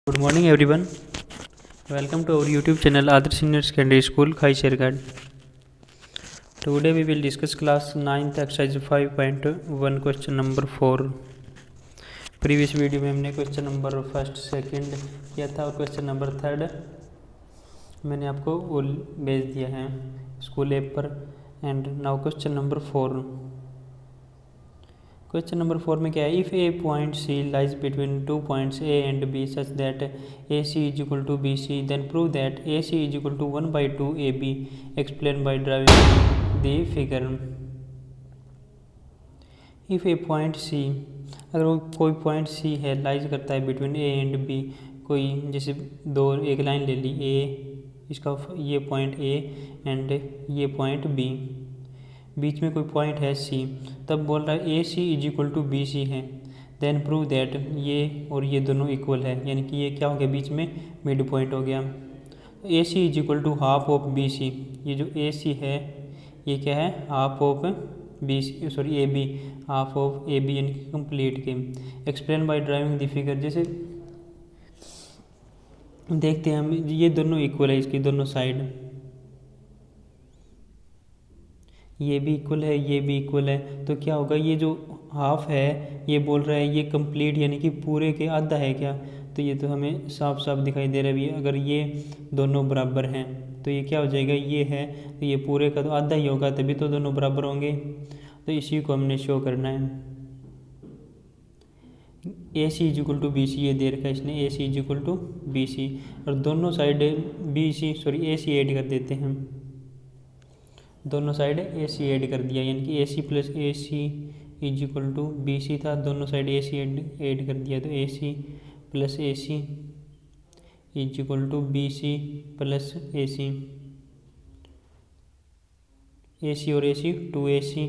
Good morning everyone. Welcome to our YouTube channel Adarsh Senior Secondary School, Khaishergarh. Today we will discuss class 9th exercise 5.1 question number 4. Previous video में हमने question number first second किया था और question number third मैंने आपको वो भेज दिया है स्कूल ऐप पर. And now question number 4. Question number 4 में क्या है, if a point C lies between two points A and B such that A C is equal to B C, then prove that A C is equal to 1/2 A B. Explain by drawing the figure. If a point C, अगर वो कोई point सी है lies करता है between A and B, कोई जैसे एक line ले ली ए, इसका ये पॉइंट ए एंड ये पॉइंट बी, बीच में कोई पॉइंट है सी, तब बोल रहा है A C is equal to B C है. देन प्रूव दैट ये और ये दोनों इक्वल है, यानी कि ये क्या हो गया, बीच में मिड पॉइंट हो गया. A C is equal to half of B C, ये जो ए सी है ये क्या है, half of B C, sorry A B, half of A B यानी कि कंप्लीट के. Explain by driving the figure. जैसे देखते हैं हम, ये दोनों इक्वल है, इसकी दोनों साइड, ये भी इक्वल है ये भी इक्वल है, तो क्या होगा, ये जो हाफ है ये बोल रहा है ये कंप्लीट यानी कि पूरे के आधा है क्या, तो ये तो हमें साफ साफ दिखाई दे रहा है. अगर ये दोनों बराबर हैं तो ये क्या हो जाएगा, ये है तो ये पूरे का तो आधा ही होगा, तभी तो दोनों बराबर होंगे. तो इसी को हमने शो करना है. A C is equal to B C, ये दे रखा है इसने, A C is equal to B C, और दोनों side B C sorry A C add कर देते हैं. दोनों साइड ए सी ऐड कर दिया, यानी कि A C plus A C is equal to B C था, दोनों साइड ए सी ऐड कर दिया, तो A C plus A C is equal to B C plus A C. A C और A C 2ac,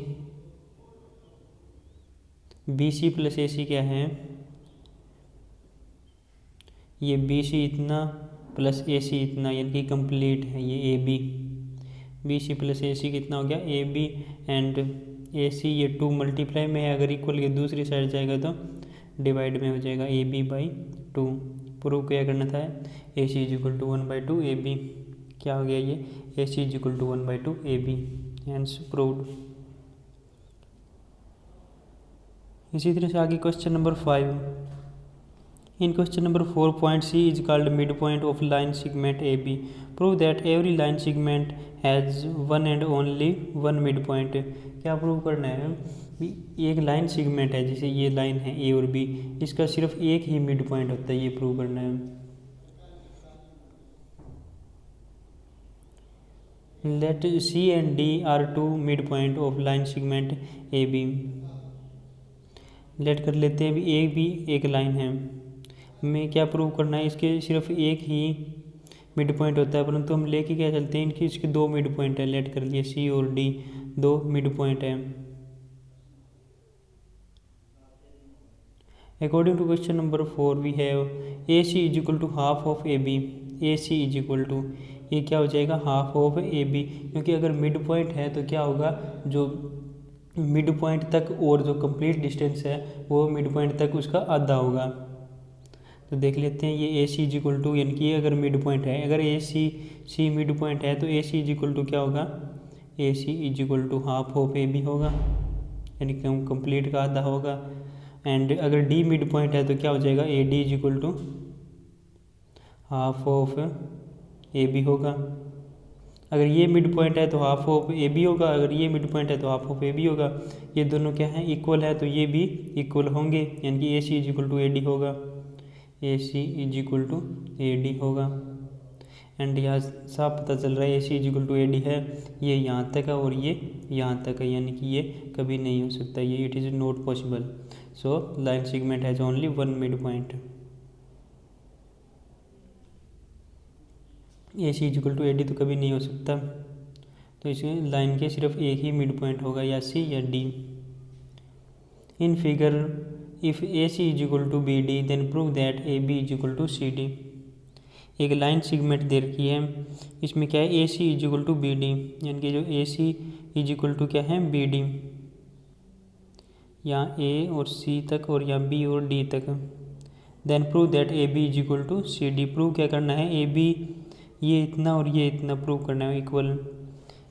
B C plus A सी क्या है, ये बी सी इतना प्लस ए सी इतना, यानी कि कंप्लीट है ये A B. B C plus A C कितना हो गया, ए बी एंड ए सी, ये 2 मल्टीप्लाई में है, अगर इक्वल के दूसरी साइड जाएगा तो डिवाइड में हो जाएगा, ए बी बाई 2. प्रूव क्या करना था, A C is equal to 1/2 A B. क्या हो गया ये, A C is equal to 1/2 A B. Hence proved. इसी तरह से आगे question number 5. In question number 4, point C is called midpoint of line segment AB. Prove that every line segment has one and only one midpoint. क्या prove करना है, एक line segment है, जैसे ये लाइन है ए और बी, इसका सिर्फ एक ही मिड पॉइंट होता है, ये प्रूव करना है. Let C and D are 2 mid point of line segment A B. Let कर लेते हैं, अभी ए बी एक लाइन है, में क्या प्रूव करना है, इसके सिर्फ एक ही मिड पॉइंट होता है, परंतु हम लेके क्या चलते हैं, इनकी इसके 2 मिड पॉइंट है. लेट कर लिए सी और डी 2 मिड पॉइंट है. According to question number 4 we have A C is equal to half of A B. A C is equal to, ये क्या हो जाएगा, हाफ ऑफ ए बी, क्योंकि अगर मिड पॉइंट है तो क्या होगा, जो मिड पॉइंट तक और जो कंप्लीट डिस्टेंस है वो मिड पॉइंट तक उसका आधा होगा. तो देख लेते हैं, ये A C is equal to, यानी कि ये अगर मिड पॉइंट है, अगर ए सी मिड पॉइंट है तो A C is equal to क्या होगा, A C is equal to half of A B होगा, यानी कि कंप्लीट का आधा होगा. एंड अगर डी मिड पॉइंट है तो क्या हो जाएगा, A D is equal to half of A B होगा. अगर ये मिड पॉइंट है तो हाफ ऑफ ए बी होगा, अगर ये मिड पॉइंट है तो हाफ ऑफ ए बी होगा. ये दोनों क्या है, इक्वल है, तो ये भी इक्वल होंगे, यानी कि A C is equal to A D होगा, A C is equal to A D होगा. एंड यहाँ साफ पता चल रहा है A C is equal to A D है, ये यहाँ तक है और ये यहाँ तक है, यानी कि ये कभी नहीं हो सकता, ये it is not possible. So line segment has only one mid point. A C is equal to A D तो कभी नहीं हो सकता, तो इसमें लाइन के सिर्फ एक ही मिड पॉइंट होगा, या सी या D. In figure if A C is equal to B D, then prove that A B is equal to C D. एक लाइन सेगमेंट दे रखी है, इसमें क्या है, A C is equal to B D, यानी कि जो A C is equal to क्या है, बी डी, यहाँ ए और सी तक और यहाँ बी और डी तक. Then prove that A B is equal to C D. Prove क्या करना है, ए बी ये इतना और ये इतना प्रूव करना है equal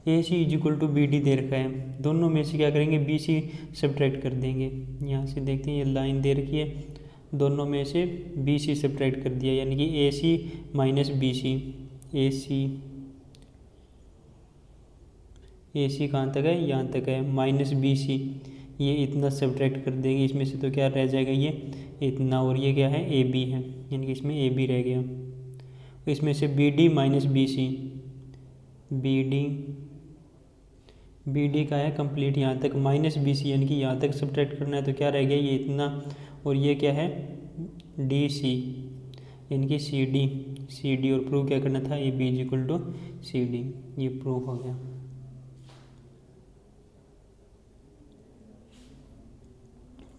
A C is equal to B D दे रखा है। दोनों में से क्या करेंगे, बी सी सब्ट्रैक्ट कर देंगे। यहाँ से देखते हैं ये लाइन दे रखी है, दोनों में से बी सी सब्ट्रैक्ट कर दिया, यानी कि A C minus B C. A सी कहाँ तक है, यहाँ तक है, माइनस बी सी, ये इतना सब्ट्रैक्ट कर देंगे। इसमें से तो क्या रह जाएगा, ये इतना, और ये क्या है, ए बी है, यानी कि इसमें ए बी रह गया। इसमें से B D minus B C, B D का है कंप्लीट यहाँ तक, माइनस बी सी यानी कि यहाँ तक सब्ट्रैक्ट करना है, तो क्या रह गया, ये इतना, और ये क्या है, डी सी यानी कि सी डी, और प्रूव क्या करना था, A B is equal to C D. ये प्रूव हो गया।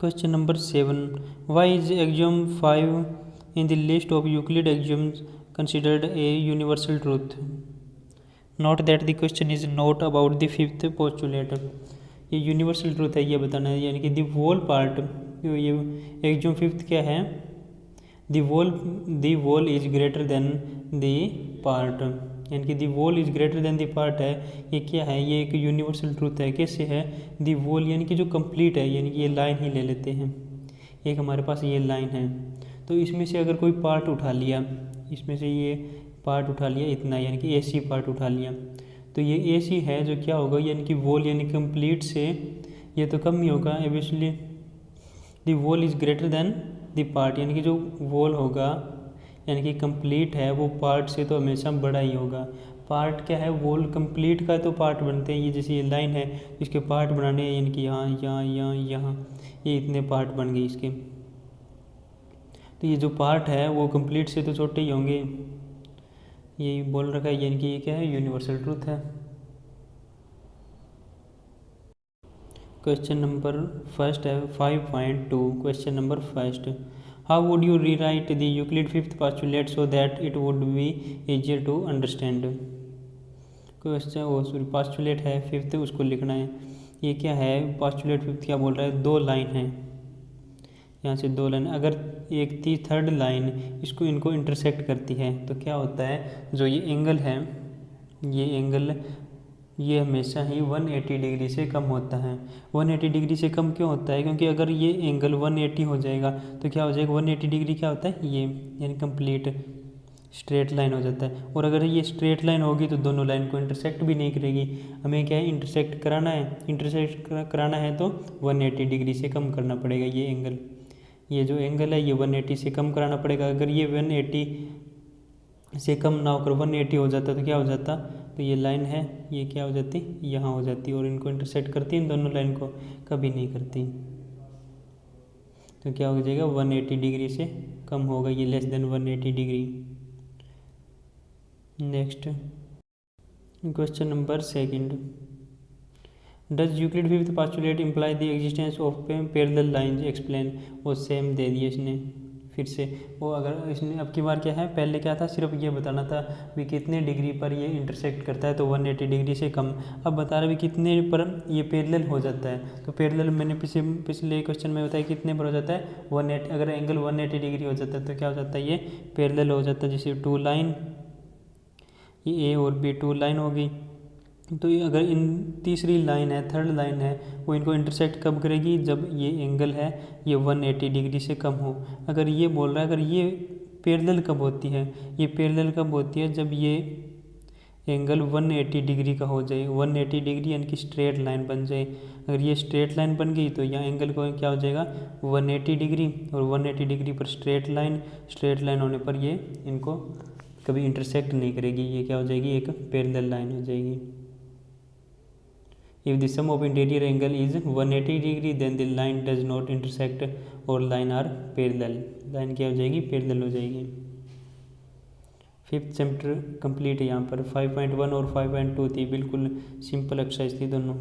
Question number 7, why is axiom 5 in the list of Euclid axioms considered a universal truth. Note that the question is not about the fifth postulate. ये universal truth है, ये बताना है, यानी कि द वोल पार्ट, ये एक्सियम फिफ्थ क्या है, the whole is greater than the part, यानी कि the whole is greater than the part है। ये क्या है, ये एक यूनिवर्सल ट्रूथ है। कैसे है, द वोल यानी कि जो कंप्लीट है, यानी कि ये लाइन ही ले लेते हैं, एक हमारे पास ये लाइन है, तो इसमें से अगर कोई पार्ट उठा लिया, इसमें से ये पार्ट उठा लिया इतना, यानी कि ए सी पार्ट उठा लिया, तो ये ए सी है जो क्या होगा, यानी कि वोल यानी कंप्लीट से ये तो कम ही होगा obviously. The whole is greater than the part, यानी कि जो वोल होगा यानी कि कंप्लीट है, वो पार्ट से तो हमेशा बड़ा ही होगा। पार्ट क्या है, वोल कंप्लीट का तो पार्ट बनते हैं, ये जैसे ये लाइन है इसके पार्ट बनाने हैं, यानी कि यहाँ यहाँ यहाँ यहाँ, ये इतने पार्ट बन गए इसके, तो ये जो पार्ट है वो कंप्लीट से तो छोटे ही होंगे, यही बोल रखा है, यानी कि ये क्या है, यूनिवर्सल ट्रूथ है। क्वेश्चन नंबर फर्स्ट है 5.2। Question number first, how would you rewrite the Euclid fifth postulate so that it would be easier to understand. Question sorry postulate है फिफ्थ, उसको लिखना है। ये क्या है, पोस्टुलेट फिफ्थ क्या बोल रहा है, दो लाइन है, यहाँ से दो लाइन, अगर एक थर्ड लाइन इनको इंटरसेक्ट करती है तो क्या होता है, जो ये एंगल है, ये एंगल ये हमेशा ही 180 डिग्री से कम होता है। 180 डिग्री से कम क्यों होता है, क्योंकि अगर ये एंगल 180 हो जाएगा तो क्या हो जाएगा, 180 डिग्री क्या होता है, ये यानी कंप्लीट स्ट्रेट लाइन हो जाता है। और अगर ये स्ट्रेट लाइन होगी तो दोनों लाइन को इंटरसेक्ट भी नहीं करेगी, हमें क्या है, इंटरसेक्ट कराना है, तो 180 डिग्री से कम करना पड़ेगा ये एंगल, ये जो एंगल है ये 180 से कम कराना पड़ेगा। अगर ये 180 से कम ना होकर 180 हो जाता तो क्या हो जाता, तो ये लाइन है ये क्या हो जाती, यहाँ हो जाती, और इनको इंटरसेक्ट करती है, इन दोनों लाइन को कभी नहीं करती, तो क्या हो जाएगा, 180 डिग्री से कम होगा, ये less than 180 degree. Next question number second, does Euclid fifth postulate imply the existence of parallel lines, explain. वो सेम दे दिए इसने फिर से, वो अगर इसने अब की बार क्या है, पहले क्या था, सिर्फ ये बताना था भी कितने डिग्री पर ये इंटरसेक्ट करता है, तो 180 डिग्री से कम। अब बता रहा भी कितने पर ये पैरेलल हो जाता है, तो पैरेलल मैंने पिछले क्वेश्चन में बताया कितने पर हो जाता है, 180। अगर एंगल 180 डिग्री हो जाता है तो क्या हो जाता है, ये पैरेलल हो जाता है। जैसे टू लाइन, ये ए और बी टू लाइन होगी, तो अगर इन तीसरी लाइन है, थर्ड लाइन है, वो इनको इंटरसेक्ट कब करेगी, जब ये एंगल है ये 180 डिग्री से कम हो। अगर ये बोल रहा है, अगर ये पैरेलल कब होती है, ये पैरेलल कब होती है, जब ये एंगल 180 डिग्री का हो जाए, 180 डिग्री यानी कि स्ट्रेट लाइन बन जाए। अगर ये स्ट्रेट लाइन बन गई तो यहाँ एंगल को क्या हो जाएगा, 180 डिग्री, और 180 डिग्री पर स्ट्रेट लाइन होने पर ये इनको कभी इंटरसेक्ट नहीं करेगी, ये क्या हो जाएगी, एक पैरेलल लाइन हो जाएगी। If the sum of interior angle is 180 degree, then the line does not intersect और line are parallel। लाइन क्या हो जाएगी, पैरेलल हो जाएगी। फिफ्थ चैप्टर कंप्लीट है यहाँ पर। 5.1 और 5.2 थी, बिल्कुल सिंपल एक्सरसाइज थी दोनों।